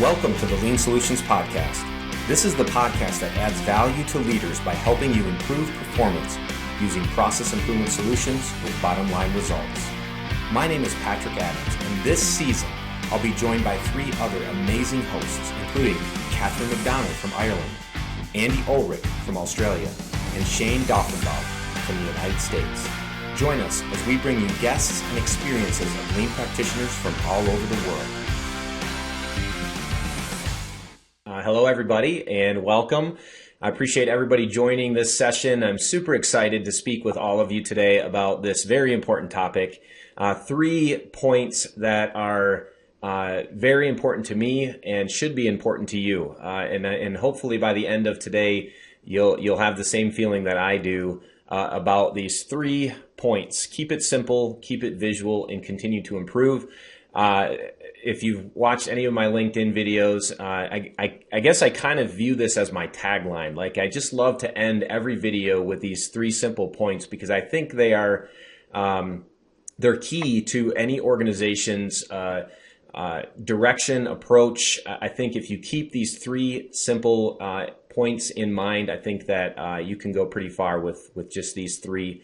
Welcome to the Lean Solutions Podcast. This is the podcast that adds value to leaders by helping you improve performance using process improvement solutions with bottom line results. My name is Patrick Adams, and this season I'll be joined by three other amazing hosts, including Catherine McDonald from Ireland, Andy Ulrich from Australia, and Shane Doffenbaugh from the United States. Join us as we bring you guests and experiences of lean practitioners from all over the world. Hello, everybody, and welcome. I appreciate everybody joining this session. I'm super excited to speak with all of you today about this very important topic. 3 points that are very important to me and should be important to you. And hopefully by the end of today, you'll have the same feeling that I do about these 3 points. Keep it simple, keep it visual, and continue to improve. If you've watched any of my LinkedIn videos, I guess I kind of view this as my tagline. Like, I just love to end every video with these 3 simple points because I think they are they're key to any organization's direction, approach. I think if you keep these 3 simple points in mind, I think that you can go pretty far with just these 3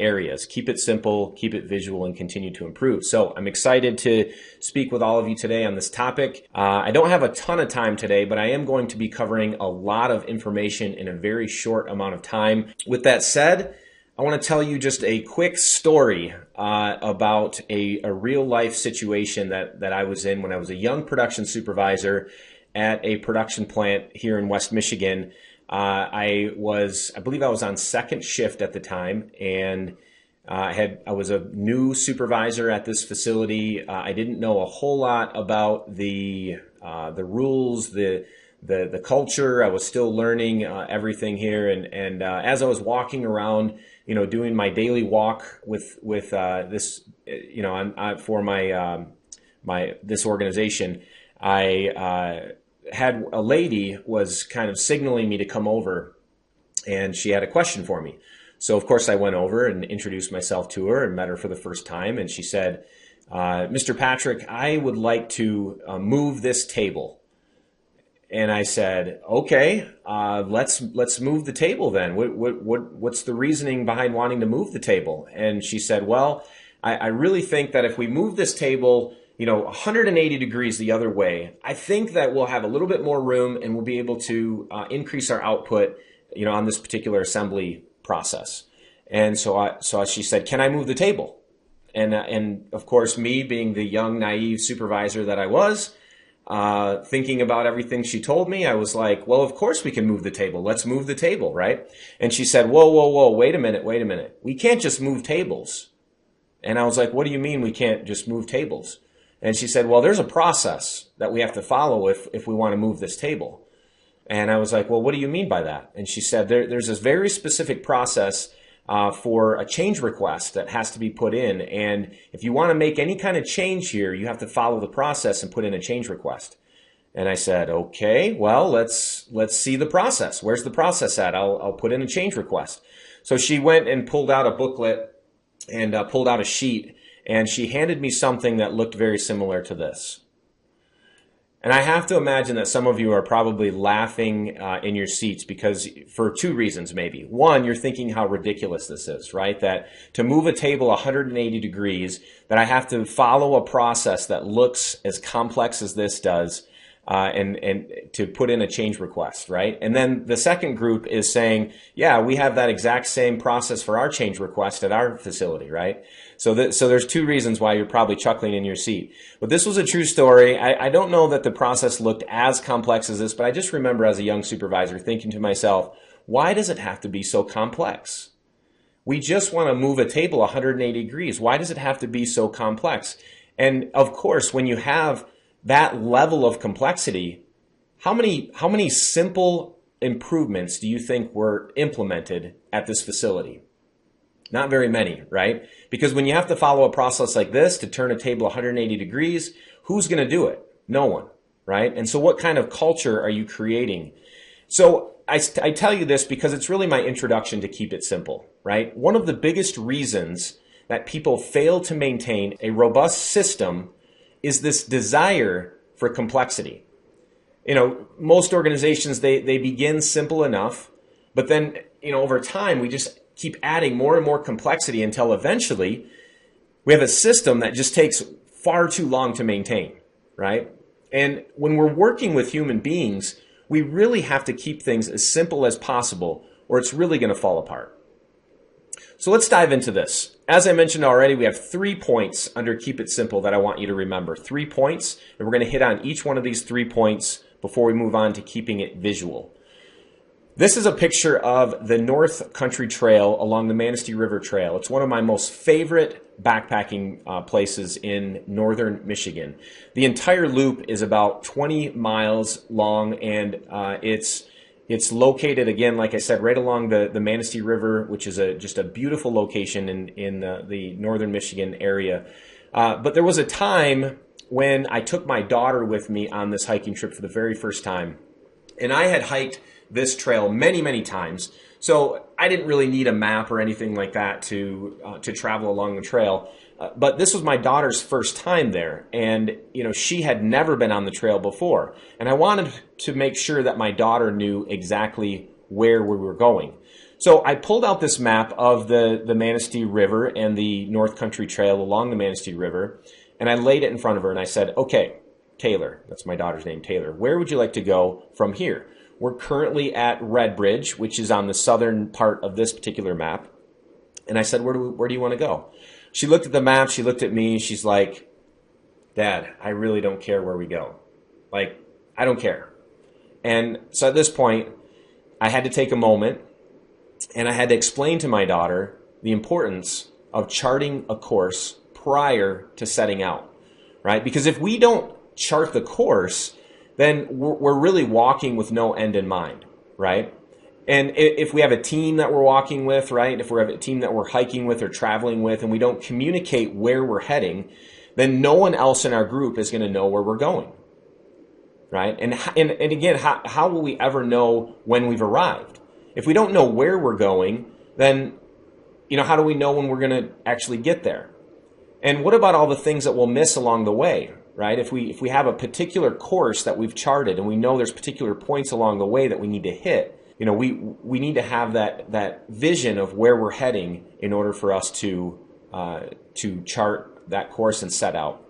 areas. Keep it simple, keep it visual, and continue to improve. So I'm excited to speak with all of you today on this topic. I don't have a ton of time today, but I am going to be covering a lot of information in a very short amount of time. With that said, I want to tell you just a quick story about a real life situation that I was in when I was a young production supervisor at a production plant here in West Michigan. I believe I was on second shift at the time, and I was a new supervisor at this facility. I didn't know a whole lot about the rules, the culture. I was still learning everything here, and as I was walking around, doing my daily walk with this, for my this organization, I had a lady was kind of signaling me to come over, and she had a question for me. So of course I went over and introduced myself to her and met her for the first time. And she said, Mr. Patrick, I would like to move this table. And I said, okay, let's move the table then. What's the reasoning behind wanting to move the table? And she said, well, I really think that if we move this table 180 degrees the other way, I think that we'll have a little bit more room and we'll be able to increase our output, on this particular assembly process. And so she said, can I move the table? And of course, me being the young, naive supervisor that I was, thinking about everything she told me, I was like, well, of course we can move the table. Let's move the table, right? And she said, whoa, wait a minute. We can't just move tables. And I was like, what do you mean we can't just move tables? And she said, well, there's a process that we have to follow if we want to move this table. And I was like, well, what do you mean by that? And she said, there's this very specific process for a change request that has to be put in. And if you want to make any kind of change here, you have to follow the process and put in a change request. And I said, okay, well, let's see the process. Where's the process at? I'll put in a change request. So she went and pulled out a booklet and pulled out a sheet. And she handed me something that looked very similar to this. And I have to imagine that some of you are probably laughing in your seats because for 2 reasons maybe. One, you're thinking how ridiculous this is, right? That to move a table 180 degrees, that I have to follow a process that looks as complex as this does, and to put in a change request, right? And then the second group is saying, yeah, we have that exact same process for our change request at our facility, right? So there's 2 reasons why you're probably chuckling in your seat. But this was a true story. I don't know that the process looked as complex as this, but I just remember as a young supervisor thinking to myself, why does it have to be so complex? We just want to move a table 180 degrees. Why does it have to be so complex? And of course, when you have that level of complexity, how many simple improvements do you think were implemented at this facility? Not very many, right? Because when you have to follow a process like this to turn a table 180 degrees, who's going to do it? No one, right? And so what kind of culture are you creating? So I tell you this because it's really my introduction to keep it simple, right? One of the biggest reasons that people fail to maintain a robust system is this desire for complexity. Most organizations, they begin simple enough, but then, over time, we just keep adding more and more complexity until eventually we have a system that just takes far too long to maintain, right? And when we're working with human beings, we really have to keep things as simple as possible, or it's really going to fall apart. So let's dive into this. As I mentioned already, we have 3 points under Keep It Simple that I want you to remember. 3 points, and we're going to hit on each one of these 3 points before we move on to keeping it visual. This is a picture of the North Country Trail along the Manistee River Trail. It's one of my most favorite backpacking places in northern Michigan. The entire loop is about 20 miles long, and it's located, again, like I said, right along the Manistee River, which is just a beautiful location in the northern Michigan area. But there was a time when I took my daughter with me on this hiking trip for the very first time. And I had hiked this trail many, many times. So I didn't really need a map or anything like that to travel along the trail. But this was my daughter's first time there. And, she had never been on the trail before. And I wanted to make sure that my daughter knew exactly where we were going. So I pulled out this map of the Manistee River and the North Country Trail along the Manistee River. And I laid it in front of her and I said, okay, Taylor, that's my daughter's name, Taylor, where would you like to go from here? We're currently at Red Bridge, which is on the southern part of this particular map. And I said, where do you want to go? She looked at the map, she looked at me, she's like, Dad, I really don't care where we go. Like, I don't care. And so at this point, I had to take a moment and I had to explain to my daughter the importance of charting a course prior to setting out, right? Because if we don't chart the course, then we're really walking with no end in mind, right? And if we have a team that we're walking with, right? If we have a team that we're hiking with or traveling with, and we don't communicate where we're heading, then no one else in our group is going to know where we're going, right? And again, how will we ever know when we've arrived? If we don't know where we're going, then, how do we know when we're going to actually get there? And what about all the things that we'll miss along the way, right? If we have a particular course that we've charted and we know there's particular points along the way that we need to hit, we need to have that vision of where we're heading in order for us to chart that course and set out.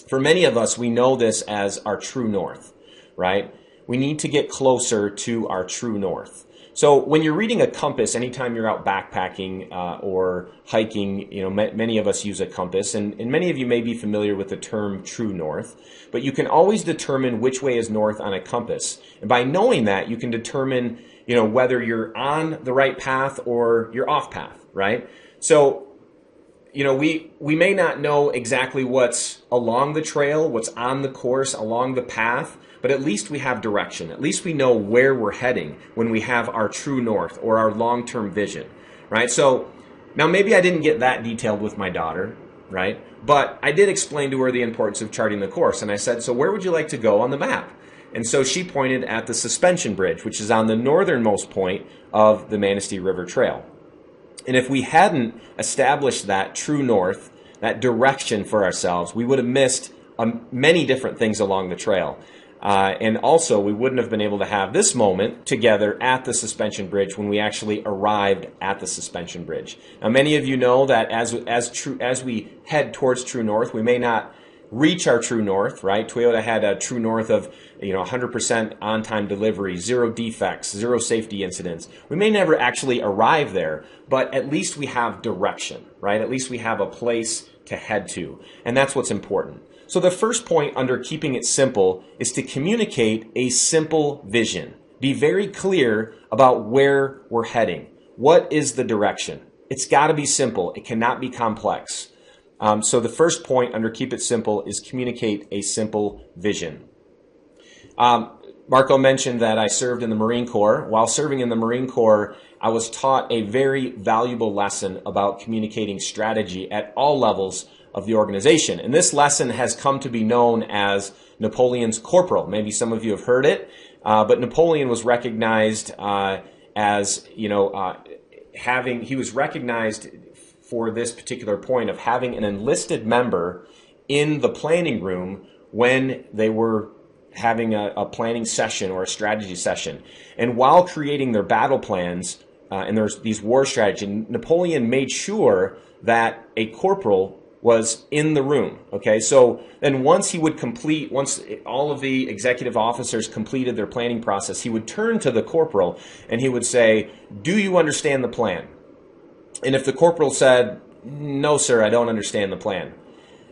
For many of us, we know this as our true north, right? We need to get closer to our true north. So when you're reading a compass, anytime you're out backpacking or hiking, many of us use a compass, and many of you may be familiar with the term true north, but you can always determine which way is north on a compass. And by knowing that, you can determine, whether you're on the right path or you're off path, right? So, we may not know exactly what's along the trail, what's on the course, along the path, but at least we have direction. At least we know where we're heading when we have our true north or our long-term vision, right? So now maybe I didn't get that detailed with my daughter, right? But I did explain to her the importance of charting the course. And I said, so where would you like to go on the map? And so she pointed at the Suspension Bridge, which is on the northernmost point of the Manistee River Trail. And if we hadn't established that true north, that direction for ourselves, we would have missed many different things along the trail. And also, we wouldn't have been able to have this moment together at the Suspension Bridge when we actually arrived at the Suspension Bridge. Now, many of you know that as we head towards true north, we may not reach our true north, right? Toyota had a true north of 100% on-time delivery, 0 defects, 0 safety incidents. We may never actually arrive there, but at least we have direction, right? At least we have a place to head to, and that's what's important. So the first point under keeping it simple is to communicate a simple vision. Be very clear about where we're heading. What is the direction? It's got to be simple. It cannot be complex. So the first point under keep it simple is communicate a simple vision. Marco mentioned that I served in the Marine Corps. While serving in the Marine Corps, I was taught a very valuable lesson about communicating strategy at all levels of the organization. And this lesson has come to be known as Napoleon's Corporal. Maybe some of you have heard it, but Napoleon was recognized he was recognized for this particular point of having an enlisted member in the planning room when they were having a planning session or a strategy session. And while creating their battle plans and there's these war strategies, Napoleon made sure that a corporal was in the room. Okay, so then once all of the executive officers completed their planning process, he would turn to the corporal and he would say, "Do you understand the plan?" And if the corporal said, "No, sir, I don't understand the plan,"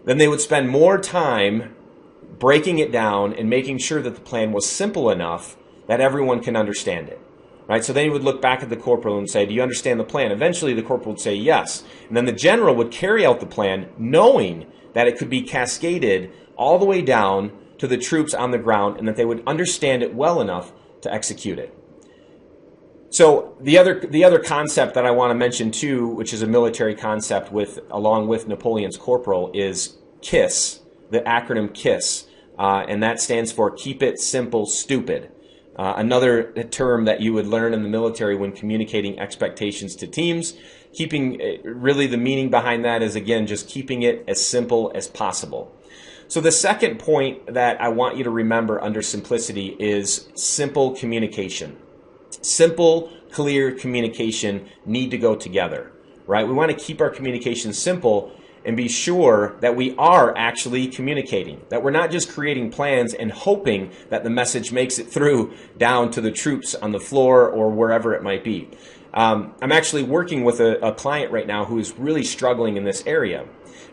then they would spend more time breaking it down and making sure that the plan was simple enough that everyone can understand it. Right? So then he would look back at the corporal and say, "Do you understand the plan?" Eventually the corporal would say yes. And then the general would carry out the plan knowing that it could be cascaded all the way down to the troops on the ground and that they would understand it well enough to execute it. So the other concept that I want to mention too, which is a military concept along with Napoleon's corporal, is KISS, the acronym KISS, and that stands for Keep It Simple, Stupid. Another term that you would learn in the military when communicating expectations to teams. Really the meaning behind that is, again, just keeping it as simple as possible. So the second point that I want you to remember under simplicity is simple communication. Simple, clear communication need to go together, right? We want to keep our communication simple and be sure that we are actually communicating, that we're not just creating plans and hoping that the message makes it through down to the troops on the floor or wherever it might be. I'm actually working with a client right now who is really struggling in this area.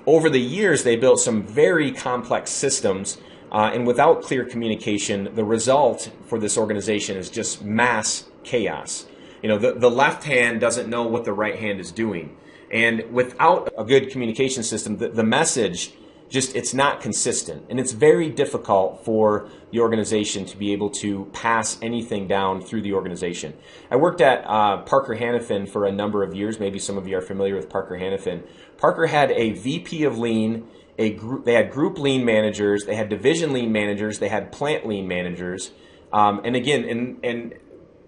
Over the years, they built some very complex systems, and without clear communication, the result for this organization is just mass chaos. The left hand doesn't know what the right hand is doing. And without a good communication system, the message it's not consistent. And it's very difficult for the organization to be able to pass anything down through the organization. I worked at Parker Hannifin for a number of years. Maybe some of you are familiar with Parker Hannifin. Parker had a VP of Lean, they had group Lean managers, they had division Lean managers, they had plant Lean managers. And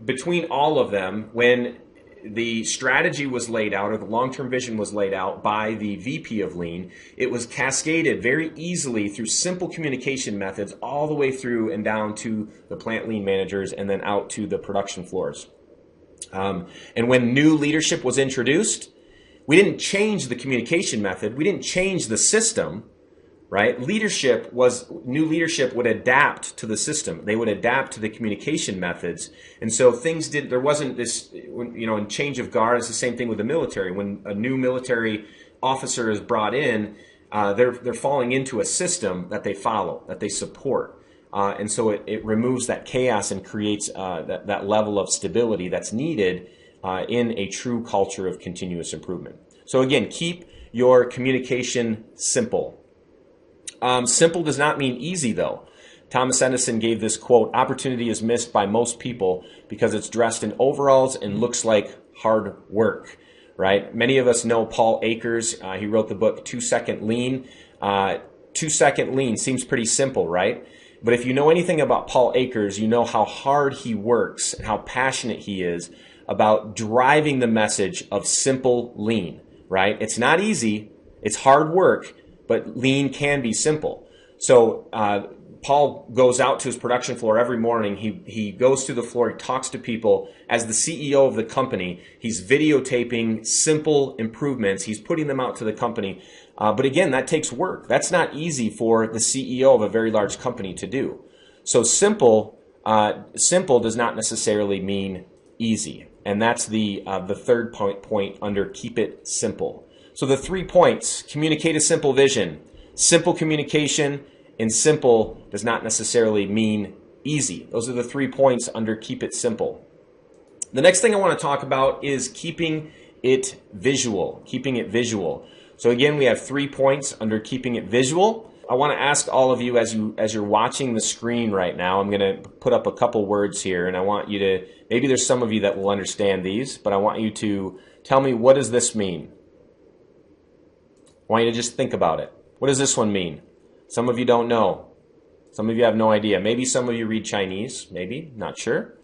between all of them, when the strategy was laid out, or the long-term vision was laid out by the VP of Lean, it was cascaded very easily through simple communication methods all the way through and down to the plant Lean managers and then out to the production floors. And when new leadership was introduced, we didn't change the communication method. We didn't change the system. Right? New leadership would adapt to the system. They would adapt to the communication methods. And so there wasn't this, in change of guard, it's the same thing with the military. When a new military officer is brought in, they're falling into a system that they follow, that they support. And so it removes that chaos and creates that level of stability that's needed in a true culture of continuous improvement. So again, keep your communication simple. Simple does not mean easy, though. Thomas Edison gave this quote: "Opportunity is missed by most people because it's dressed in overalls and looks like hard work." Right? Many of us know Paul Akers. He wrote the book 2-Second Lean. 2-Second Lean seems pretty simple, right? But if you know anything about Paul Akers, you know how hard he works and how passionate he is about driving the message of simple lean, right? It's not easy. It's hard work. But lean can be simple. So Paul goes out to his production floor every morning. He goes to the floor. He talks to people. As the CEO of the company, he's videotaping simple improvements. He's putting them out to the company. But again, that takes work. That's not easy for the CEO of a very large company to do. So simple does not necessarily mean easy. And that's the third point under keep it simple. So the 3 points: communicate a simple vision, simple communication, and simple does not necessarily mean easy. Those are the 3 points under keep it simple. The next thing I want to talk about is keeping it visual. Keeping it visual. So again, we have 3 points under keeping it visual. I want to ask all of you as you're watching the screen right now, I'm going to put up a couple words here, and I want you to, maybe there's some of you that will understand these, but I want you to tell me, what does this mean? I want you to just think about it. What does this one mean? Some of you don't know. Some of you have no idea. Maybe some of you read Chinese. Maybe. Not sure.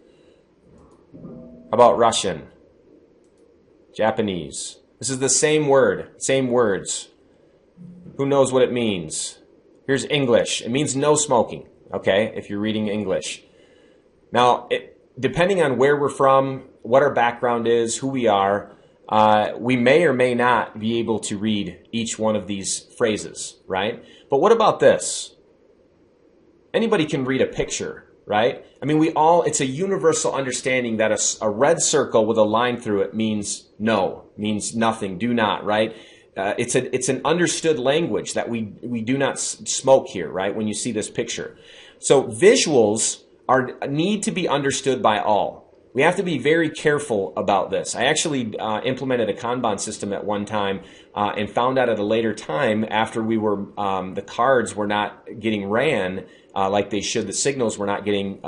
How about Russian? Japanese? This is the same word. Same words. Who knows what it means? Here's English. It means no smoking. okay, if you're reading English. Now, depending on where we're from, what our background is, who we are, we may or may not be able to read each one of these phrases, right? But what about this? Anybody can read a picture, right? I mean, it's a universal understanding that a red circle with a line through it means no, means nothing, do not, right? It's an understood language that we do not smoke here, right? When you see this picture. So visuals need to be understood by all. We have to be very careful about this. I actually implemented a Kanban system at one time and found out at a later time after the cards were not getting ran like they should, the signals were not getting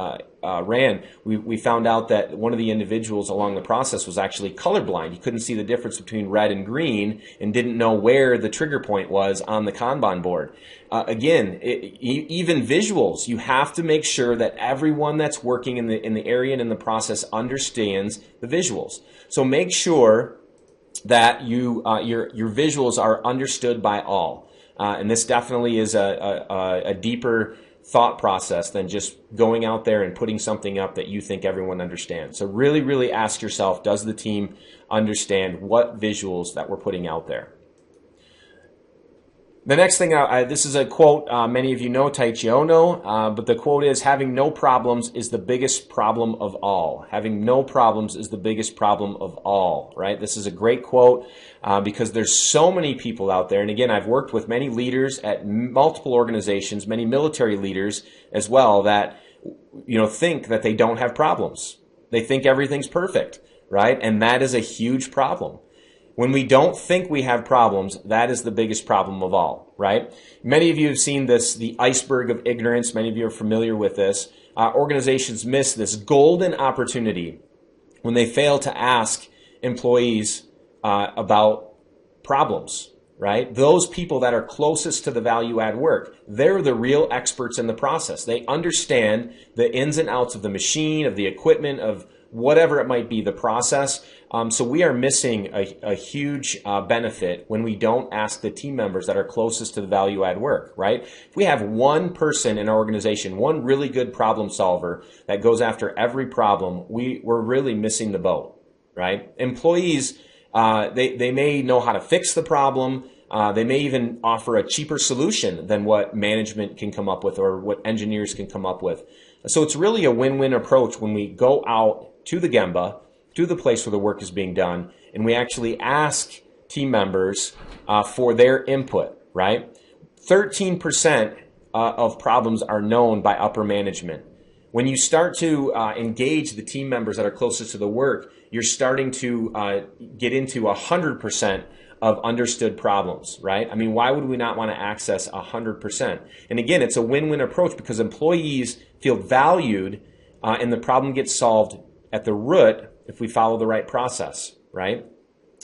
ran. We found out that one of the individuals along the process was actually colorblind. He couldn't see the difference between red and green and didn't know where the trigger point was on the Kanban board. Again, even visuals, you have to make sure that everyone that's working in the area and in the process understands the visuals. So make sure that your visuals are understood by all. And this definitely is a deeper thought process than just going out there and putting something up that you think everyone understands. So really, really ask yourself, does the team understand what visuals that we're putting out there? The next thing, this is a quote many of you know, Taichi Ono, but the quote is, having no problems is the biggest problem of all. Having no problems is the biggest problem of all, right? This is a great quote because there's so many people out there. And again, I've worked with many leaders at multiple organizations, many military leaders as well, that think that they don't have problems. They think everything's perfect, right? And that is a huge problem. When we don't think we have problems, that is the biggest problem of all, right? Many of you have seen this, the iceberg of ignorance. Many of you are familiar with this. Organizations miss this golden opportunity when they fail to ask employees about problems, right? Those people that are closest to the value add work, they're the real experts in the process. They understand the ins and outs of the machine, of the equipment, of whatever it might be, the process. So we are missing a huge benefit when we don't ask the team members that are closest to the value add work, right? If we have one person in our organization, one really good problem solver that goes after every problem, we're really missing the boat, right? Employees, they may know how to fix the problem. They may even offer a cheaper solution than what management can come up with or what engineers can come up with. So it's really a win-win approach when we go out to the Gemba, to the place where the work is being done, and we actually ask team members for their input, right? 13% of problems are known by upper management. When you start to engage the team members that are closest to the work, you're starting to get into 100% of understood problems, right? I mean, why would we not want to access 100%? And again, it's a win-win approach because employees feel valued and the problem gets solved at the root if we follow the right process, right?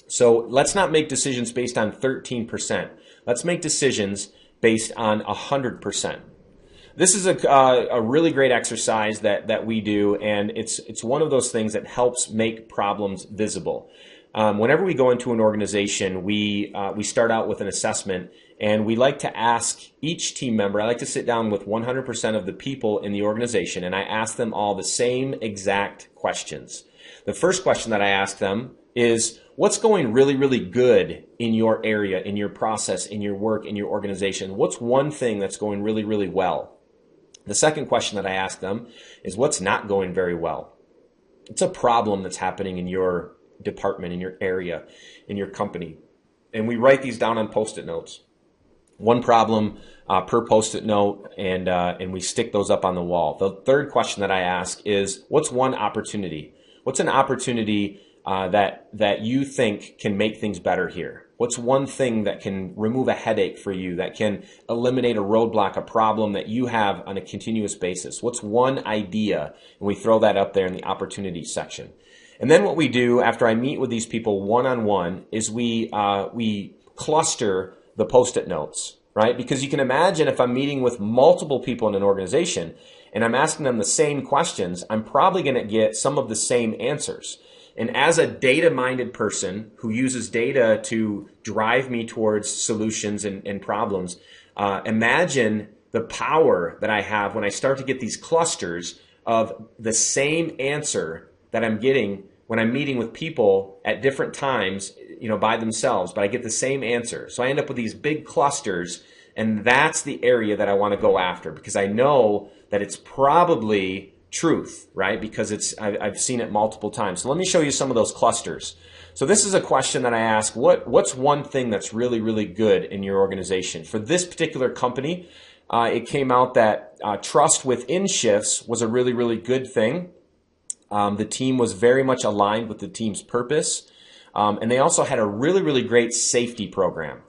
So let's not make decisions based on 13%. Let's make decisions based on 100%. This is a really great exercise that we do, and it's one of those things that helps make problems visible. Whenever we go into an organization, we start out with an assessment, and we like to ask each team member, I like to sit down with 100% of the people in the organization, and I ask them all the same exact questions. The first question that I ask them is, what's going really, really good in your area, in your process, in your work, in your organization? What's one thing that's going really, really well? The second question that I ask them is, what's not going very well? It's a problem that's happening in your department, in your area, in your company. And we write these down on Post-it notes. One problem per Post-it note, and we stick those up on the wall. The third question that I ask is, what's one opportunity? What's an opportunity that you think can make things better here? What's one thing that can remove a headache for you, that can eliminate a roadblock, a problem that you have on a continuous basis? What's one idea? And we throw that up there in the opportunity section. And then what we do after I meet with these people one-on-one is we cluster the Post-it notes, right? Because you can imagine if I'm meeting with multiple people in an organization and I'm asking them the same questions, I'm probably going to get some of the same answers. And as a data-minded person who uses data to drive me towards solutions and problems, imagine the power that I have when I start to get these clusters of the same answer that I'm getting when I'm meeting with people at different times, by themselves, but I get the same answer. So I end up with these big clusters, and that's the area that I want to go after because I know that it's probably truth, right? Because I've seen it multiple times. So let me show you some of those clusters. So this is a question that I ask, what's one thing that's really, really good in your organization? For this particular company, it came out that trust within shifts was a really, really good thing. The team was very much aligned with the team's purpose. And they also had a really, really great safety program,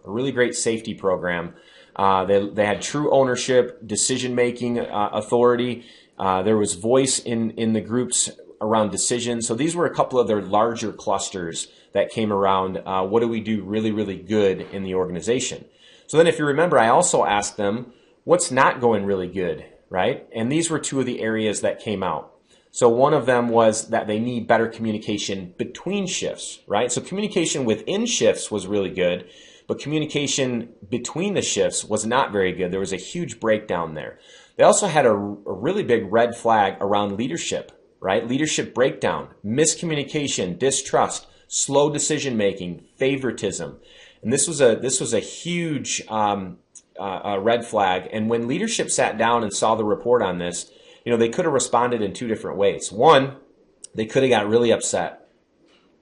They had true ownership, decision-making authority. There was voice in the groups around decisions. So these were a couple of their larger clusters that came around. What do we do really, really good in the organization? So then if you remember, I also asked them, what's not going really good, right? And these were two of the areas that came out. So one of them was that they need better communication between shifts, right? So communication within shifts was really good, but communication between the shifts was not very good. There was a huge breakdown there. They also had a really big red flag around leadership, right? Leadership breakdown, miscommunication, distrust, slow decision making, favoritism. And this was a huge red flag. And when leadership sat down and saw the report on this, they could have responded in two different ways. One, they could have got really upset,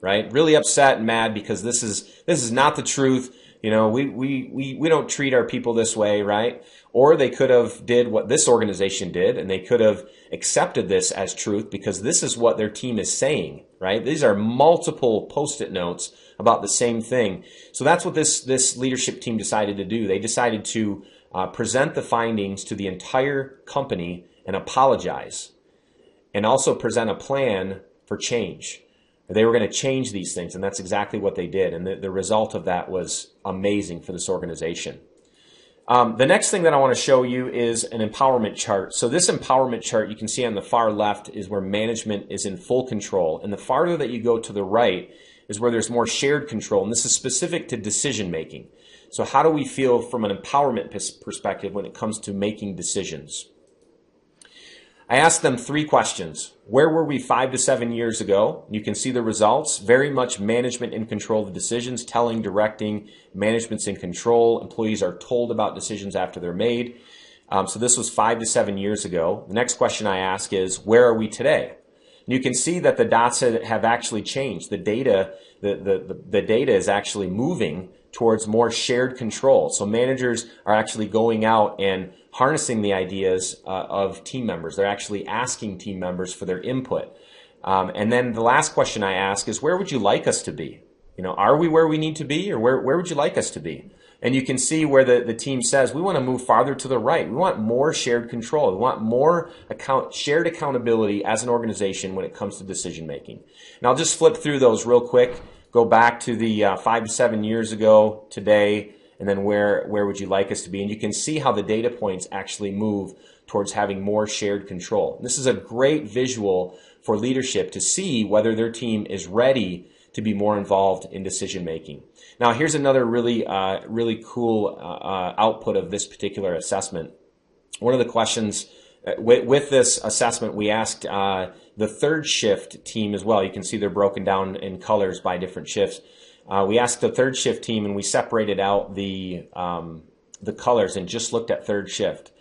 right? Really upset and mad because this is not the truth. We don't treat our people this way, right? Or they could have did what this organization did, and they could have accepted this as truth because this is what their team is saying, right? These are multiple Post-it notes about the same thing. So that's what this leadership team decided to do. They decided to present the findings to the entire company and apologize, and also present a plan for change. They were going to change these things, and that's exactly what they did. And the result of that was amazing for this organization. The next thing that I want to show you is an empowerment chart. So this empowerment chart you can see on the far left is where management is in full control. And the farther that you go to the right is where there's more shared control. And this is specific to decision making. So how do we feel from an empowerment perspective when it comes to making decisions? I asked them three questions. Where were we 5 to 7 years ago? You can see the results. Very much management in control of the decisions, telling, directing, management's in control. Employees are told about decisions after they're made. So this was 5 to 7 years ago. The next question I ask is, where are we today? And you can see that the dots have actually changed. The data is actually moving towards more shared control. So managers are actually going out and harnessing the ideas of team members. They're actually asking team members for their input. And then the last question I ask is, where would you like us to be? Are we where we need to be, or where would you like us to be? And you can see where the team says, we want to move farther to the right. We want more shared control. We want more shared accountability as an organization when it comes to decision making. And I'll just flip through those real quick. Go back to the 5 to 7 years ago, today, and then where would you like us to be? And you can see how the data points actually move towards having more shared control. And this is a great visual for leadership to see whether their team is ready to be more involved in decision making. Now, here's another really cool output of this particular assessment. One of the questions with this assessment, we asked the third shift team as well. You can see they're broken down in colors by different shifts. We asked the third shift team, and we separated out the colors and just looked at third shift.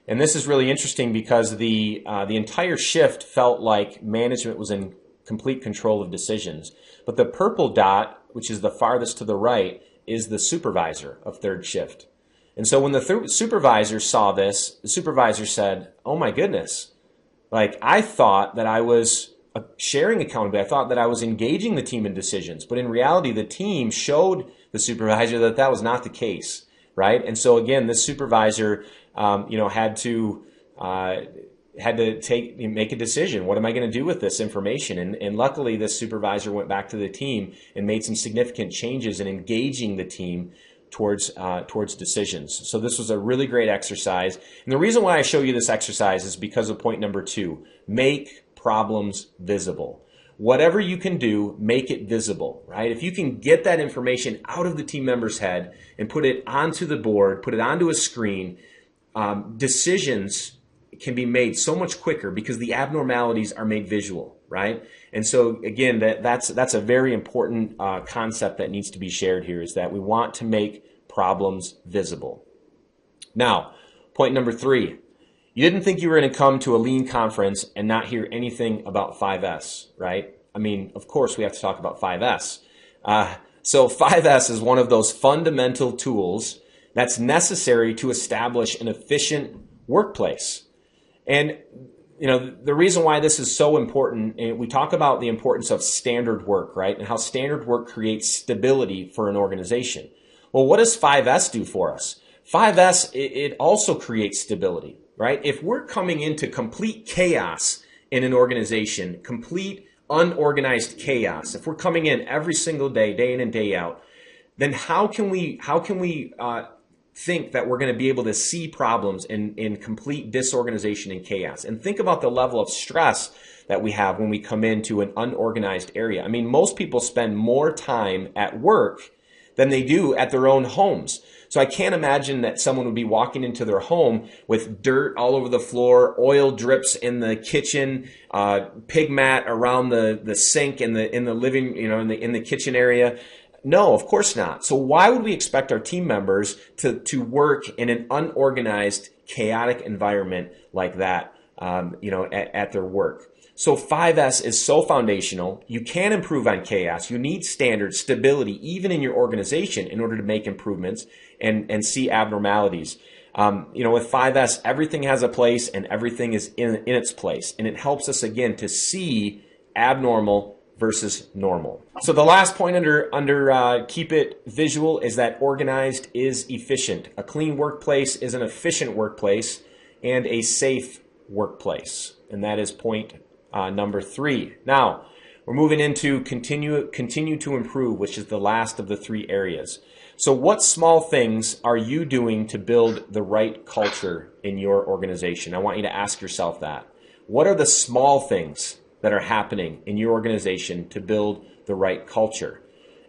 And this is really interesting because the entire shift felt like management was in complete control of decisions. But the purple dot, which is the farthest to the right, is the supervisor of third shift. And so when the supervisor saw this, the supervisor said, oh my goodness, like I thought that I was sharing accountability. I thought that I was engaging the team in decisions, but in reality, the team showed the supervisor that that was not the case, right? And so again, this supervisor, had to make a decision. What am I going to do with this information? And luckily, this supervisor went back to the team and made some significant changes in engaging the team towards decisions. So this was a really great exercise. And the reason why I show you this exercise is because of point number 2: make problems visible. Whatever you can do, make it visible, right? If you can get that information out of the team member's head and put it onto the board, put it onto a screen, decisions can be made so much quicker because the abnormalities are made visual, right? And so again, that's a very important concept that needs to be shared here, is that we want to make problems visible. Now, point number 3, you didn't think you were going to come to a lean conference and not hear anything about 5S, right? I mean, of course we have to talk about 5S. So 5S is one of those fundamental tools that's necessary to establish an efficient workplace. And the reason why this is so important, and we talk about the importance of standard work, right? And how standard work creates stability for an organization. Well, what does 5S do for us? 5S, it also creates stability, right? If we're coming into complete chaos in an organization, complete unorganized chaos, if we're coming in every single day, day in and day out, then how can we think that we're going to be able to see problems in complete disorganization and chaos? And think about the level of stress that we have when we come into an unorganized area. I mean, most people spend more time at work than they do at their own homes. So I can't imagine that someone would be walking into their home with dirt all over the floor, oil drips in the kitchen, pig mat around the sink in the living, in the kitchen area. No, of course not. So why would we expect our team members to work in an unorganized, chaotic environment like that, at their work? So 5S is so foundational. You can improve on chaos. You need standards, stability, even in your organization, in order to make improvements and see abnormalities. With 5S, everything has a place and everything is in its place. And it helps us, again, to see abnormal versus normal. So the last point under keep it visual is that organized is efficient. A clean workplace is an efficient workplace and a safe workplace. And that is point number 3. Now, we're moving into continue to improve, which is the last of the 3 areas. So what small things are you doing to build the right culture in your organization? I want you to ask yourself that. What are the small things that are happening in your organization to build the right culture?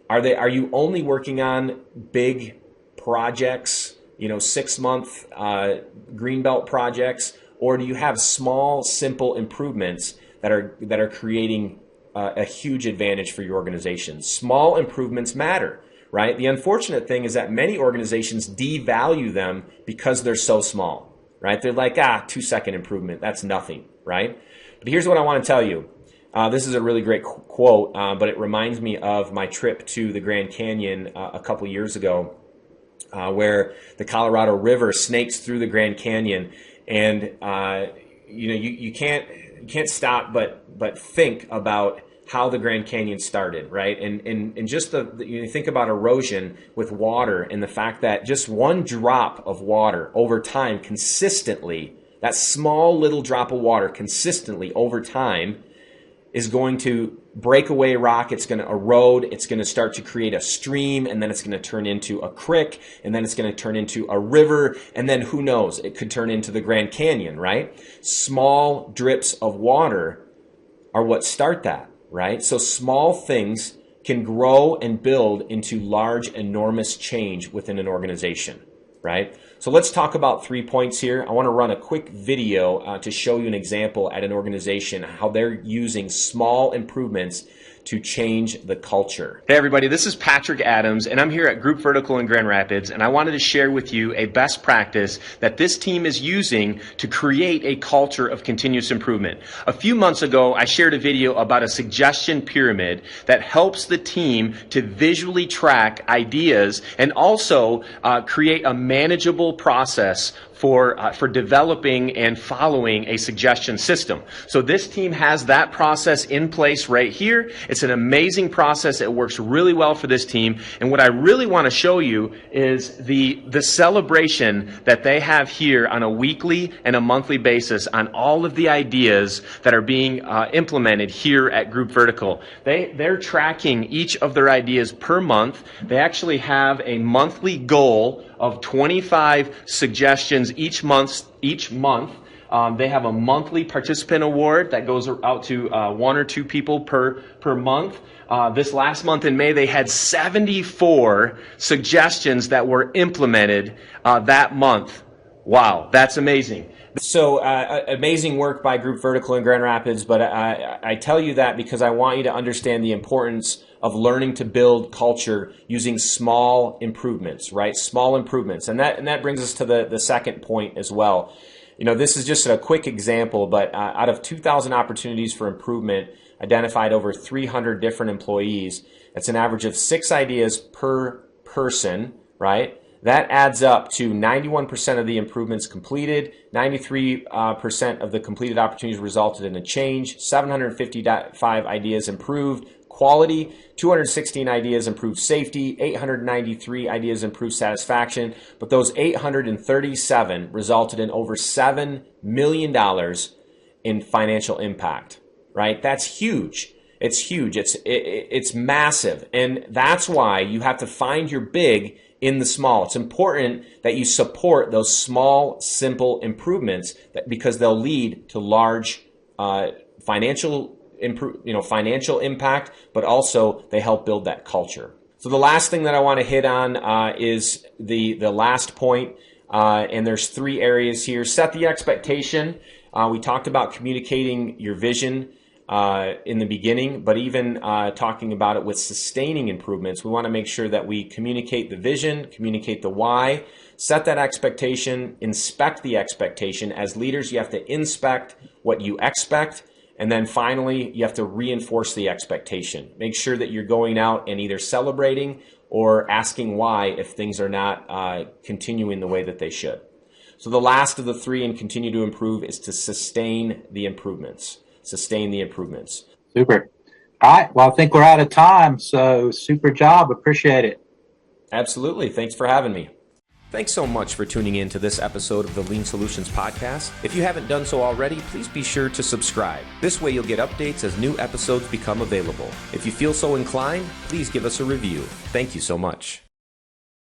Are you only working on big projects, 6-month greenbelt projects, or do you have small, simple improvements that are creating a huge advantage for your organization? Small improvements matter, right? The unfortunate thing is that many organizations devalue them because they're so small, right? They're like, 2-second improvement, that's nothing, right? But here's what I want to tell you. This is a really great quote, but it reminds me of my trip to the Grand Canyon a couple years ago, where the Colorado River snakes through the Grand Canyon, and you can't stop but think about how the Grand Canyon started, right? And just you think about erosion with water, and the fact that just one drop of water over time consistently, that small little drop of water consistently over time, is going to break away rock, it's going to erode, it's going to start to create a stream, and then it's going to turn into a creek, and then it's going to turn into a river, and then who knows, it could turn into the Grand Canyon, right? Small drips of water are what start that, right? So small things can grow and build into large, enormous change within an organization, right? So let's talk about 3 points here. I want to run a quick video to show you an example at an organization, how they're using small improvements to change the culture. Hey everybody, this is Patrick Adams, and I'm here at Group Vertical in Grand Rapids, and I wanted to share with you a best practice that this team is using to create a culture of continuous improvement. A few months ago, I shared a video about a suggestion pyramid that helps the team to visually track ideas and also create a manageable process for developing and following a suggestion system. So this team has that process in place right here. It's an amazing process. It works really well for this team. And what I really want to show you is the celebration that they have here on a weekly and a monthly basis on all of the ideas that are being implemented here at Group Vertical. They're tracking each of their ideas per month. They actually have a monthly goal of 25 suggestions each month. They have a monthly participant award that goes out to 1 or 2 people per month. This last month in May, they had 74 suggestions that were implemented that month. Wow, that's amazing. So amazing work by Group Vertical in Grand Rapids, but I tell you that because I want you to understand the importance of learning to build culture using small improvements, right? Small improvements. And that brings us to the second point as well. This is just a quick example, but out of 2,000 opportunities for improvement, identified over 300 different employees. That's an average of 6 ideas per person, right? That adds up to 91% of the improvements completed, 93% of the completed opportunities resulted in a change, 755 ideas improved quality, 216 ideas improved safety, 893 ideas improved satisfaction, but those 837 resulted in over $7 million in financial impact, right? That's huge. It's huge. It's massive. And that's why you have to find your big in the small. It's important that you support those small, simple improvements because they'll lead to large financial impact, but also they help build that culture. So the last thing that I want to hit on is the last point, and there's 3 areas here. Set the expectation. We talked about communicating your vision in the beginning, but even talking about it with sustaining improvements, we want to make sure that we communicate the vision, communicate the why, set that expectation, inspect the expectation. As leaders, you have to inspect what you expect, and then finally, you have to reinforce the expectation. Make sure that you're going out and either celebrating or asking why if things are not continuing the way that they should. So the last of the 3 and continue to improve is to sustain the improvements. Sustain the improvements. Super. All right. Well, I think we're out of time. So super job. Appreciate it. Absolutely. Thanks for having me. Thanks so much for tuning in to this episode of the Lean Solutions Podcast. If you haven't done so already, please be sure to subscribe. This way you'll get updates as new episodes become available. If you feel so inclined, please give us a review. Thank you so much.